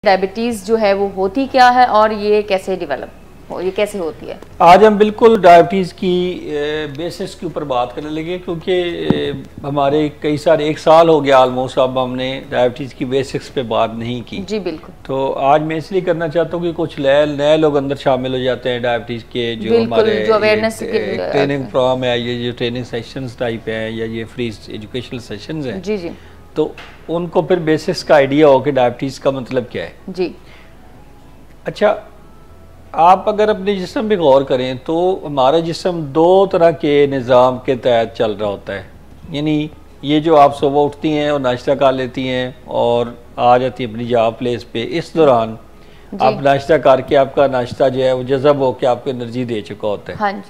Diabetes जो है वो होती क्या है और ये कैसे ये कैसे होती है? आज हम बिल्कुल डायबिटीज़ की बेसिस के ऊपर बात करने लगे, क्योंकि हमारे कई सारे 1 साल हो गया ऑलमोस्ट, अब हमने डायबिटीज़ की बेसिक्स पे बात नहीं की। जी बिल्कुल। तो आज मैं इसलिए करना चाहता हूँ कि कुछ नए लोग अंदर शामिल हो जाते हैं डायबिटीज़ के, जो हमारे जो अवेयरनेस ट्रेनिंग प्रोग्राम है, ये जो ट्रेनिंग सेशंस टाइप है या ये फ्री एजुकेशनल सेशंस हैं। जी जी। तो उनको फिर बेसिस का आइडिया हो कि डायबिटीज़ का मतलब क्या है। जी। अच्छा, आप अगर अपने जिस्म पे गौर करें तो हमारा जिस्म 2 तरह के निज़ाम के तहत चल रहा होता है। यानी ये जो आप सुबह उठती हैं और नाश्ता कर लेती हैं और आ जाती हैं अपनी जॉब प्लेस पे, इस दौरान आप नाश्ता करके आपका नाश्ता जो है वो जज़ब हो के आपको एनर्जी दे चुका होता है। हाँ जी।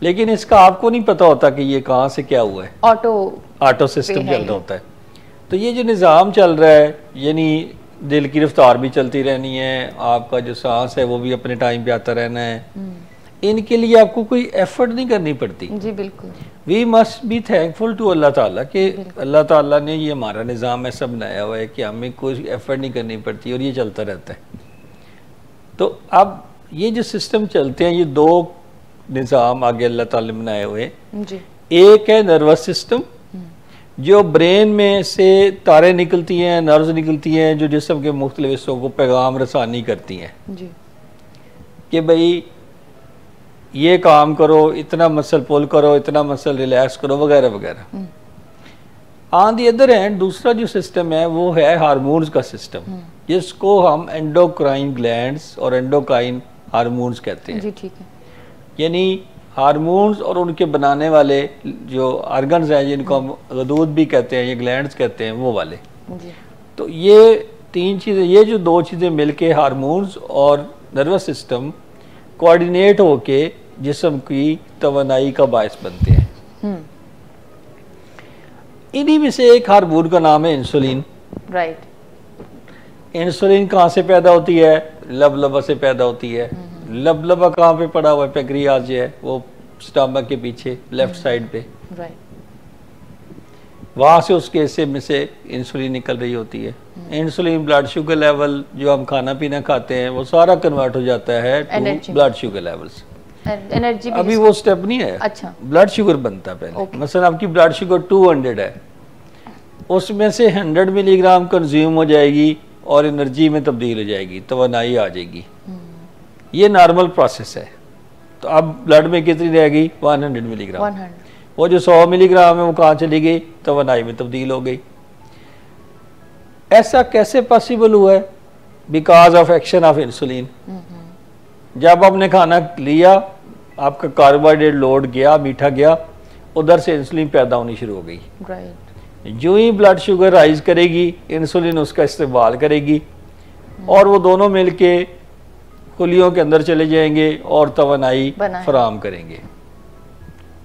लेकिन इसका आपको नहीं पता होता कि ये कहाँ से क्या हुआ है। ऑटो सिस्टम चल रहा होता है। तो ये जो निज़ाम चल रहा है, यानी दिल की रफ्तार भी चलती रहनी है, आपका जो सांस है वो भी अपने टाइम पे आता रहना है, इनके लिए आपको कोई एफर्ट नहीं करनी पड़ती। जी बिल्कुल। We must be thankful to Allah Taala कि अल्लाह ताला ने ये हमारा निज़ाम ऐसा बनाया हुआ है कि हमें कोई एफर्ट नहीं करनी पड़ती और ये चलता रहता है। तो अब ये जो सिस्टम चलते हैं, ये 2 निज़ाम आगे अल्लाह ताला ने बनाए हुए। एक है नर्वस सिस्टम, जो ब्रेन में से तारें निकलती हैं, नर्व्स निकलती हैं, जो जिस्म के मुख्तलिफ हिस्सों को पैगाम रसानी करती हैं कि भाई ये काम करो, इतना मसल पुल करो, इतना मसल रिलैक्स करो, वगैरह वगैरह। ऑन दी अदर हैंड दूसरा जो सिस्टम है वो है हार्मोन्स का सिस्टम, जिसको हम एंडोक्राइन ग्लैंड्स और एंडोक्राइन हार्मोन्स कहते हैं। जी ठीक है। यानी हार्मोन्स और उनके बनाने वाले जो ऑर्गन्स हैं, जिनको हम गदूद भी कहते हैं, ये ग्लैंड्स कहते हैं, वो वाले। तो ये 3 चीज़ें, ये जो 2 चीज़ें मिलके हार्मोन्स और नर्वस सिस्टम कोऑर्डिनेट होके जिस्म की तवानाई का बायस बनते हैं। इन्हीं में से एक हार्मोन का नाम है इंसुलिन। राइट। इंसुलिन कहाँ से पैदा होती है? लबलबा से पैदा होती है। लबलबा कहाँ पे पड़ा हुआ है? पैंक्रियाज जो है वो स्टमक के पीछे लेफ्ट साइड पे। वहां से उसके हिस्से में से इंसुलिन निकल रही होती है। इंसुलिन ब्लड शुगर लेवल, जो हम खाना पीना खाते हैं, वो सारा कन्वर्ट हो जाता है to blood sugar levels. Energy अभी वो स्टेप नहीं है। अच्छा। ब्लड शुगर बनता है पहले। मसलन आपकी ब्लड शुगर 200 है, उसमें से 100 मिलीग्राम कंज्यूम हो जाएगी और एनर्जी में तब्दील हो जाएगी, तवानाई आ जाएगी। ये नॉर्मल प्रोसेस है। तो अब ब्लड में कितनी रहेगी? 100 मिलीग्राम। 100। वो जो 100 मिलीग्राम है वो कहाँ चली गई? तवानाई में तब्दील हो गई। ऐसा कैसे पॉसिबल हुआ है? Because of action of insulin. जब आपने खाना लिया, आपका कार्बोहाइड्रेट लोड गया, मीठा गया, उधर से इंसुलिन पैदा होनी शुरू हो गई। जो ही ब्लड शुगर राइज करेगी, इंसुलिन उसका इस्तेमाल करेगी और वो दोनों मिलके खुलियों के अंदर चले जाएंगे और तवानाई फराम करेंगे।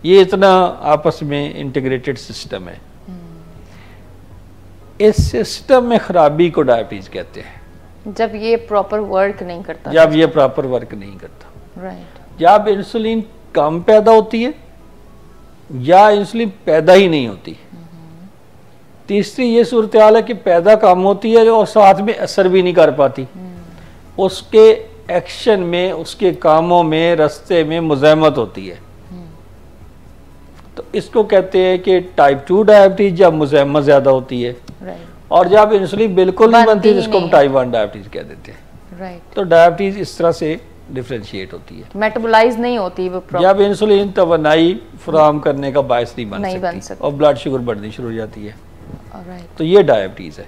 ये इतना आपस में इंटीग्रेटेड सिस्टम है। इस सिस्टम में खराबी को डायबिटीज कहते हैं। जब ये प्रॉपर वर्क नहीं करता। जब ये प्रॉपर वर्क नहीं करता। राइट। जब इंसुलिन कम पैदा होती है या इंसुलिन पैदा ही नहीं होती। तीसरी ये सूरत हाल है कि पैदा कम होती है और साथ में असर भी नहीं कर पाती। उसके एक्शन में, उसके कामों में, रास्ते में मुज़ाहमत होती है। तो इसको कहते हैं कि टाइप 2 डायबिटीज, जब मुज़ाहमत ज़्यादा होती है। और जब इंसुलिन बिल्कुल नहीं बनती, जिसको हम टाइप 1 डायबिटीज कह देते हैं। तो डायबिटीज इस तरह से डिफरेंशिएट होती है, मेटाबोलाइज नहीं होती वो जब इंसुलिन तवानाई फराहम करने का बायस नहीं बन सकती और ब्लड शुगर बढ़नी शुरू हो जाती है। तो ये डायबिटीज है।